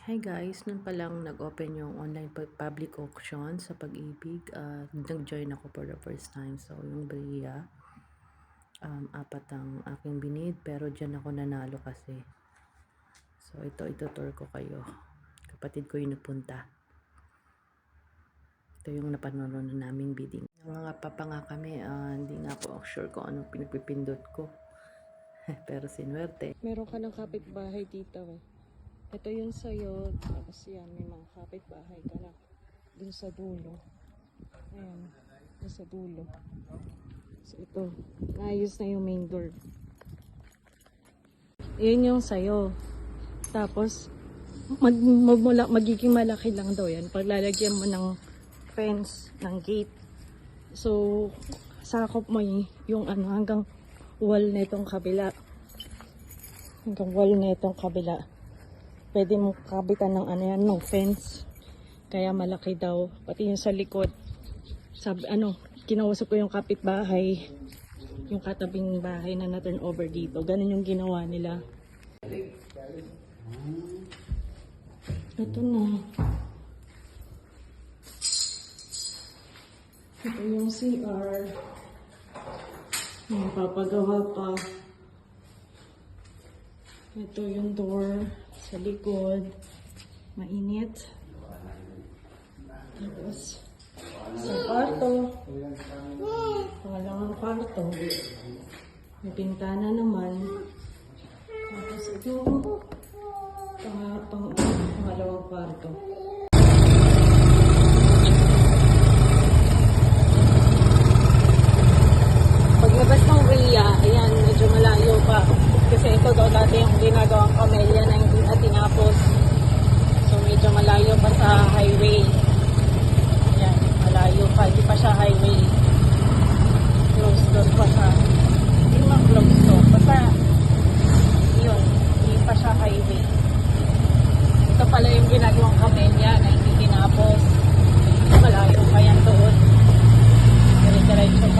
Hi guys, nun pa lang nag-open yung online public auction sa Pag-ibig. Nag-join ako for the first time. So, yung Bria, apat ang aking binid, pero dyan ako nanalo kasi. So, ito-tour ko kayo. Kapatid ko yung nagpunta. Ito yung napanood na naming bidding. Yung mga papa nga kami, hindi nga ako sure kung anong pinagpipindot ko. Pero sinuwerte. Meron ka ng kapitbahay dito eh. Ito yung sa'yo, tapos yan, may mga kapitbahay ka na dun sa dulo. Ayan, dun sa dulo. So ito, naayos na yung main door. Yun yung sa'yo. Tapos, magiging malaki lang daw yan pag lalagyan mo ng fence, ng gate. So, sakop mo yung ano, hanggang wall na itong kabila. Hanggang wall na itong kabila. Pwede mo kabitan ng ano yan, ng fence. Kaya malaki daw. Pati yung sa likod. Sabi, kinausap ko yung kapitbahay. Yung katabing bahay na na-turn over dito. Ganun yung ginawa nila. Ito na. Ito yung CR. May papagawa pa. Ito yung door sa likod. Mainit. Tapos, sa kwarto. Pangalawang kwarto. May pintana naman. Tapos ito, pangalawang kwarto. Paglabas ng Bria, ayan, medyo malayo pa. Kasi ito daw dati yung ginagawang kamelya na hindi na tinapos. So medyo malayo pa sa highway. Ayan, malayo pa. Hindi pa siya highway. Close door pa siya. Hindi naman close door. Basta, yun, hindi pa siya highway. Ito pala yung ginagawang kamelya na hindi tinapos. Malayo pa yan doon. Dire-diretso pa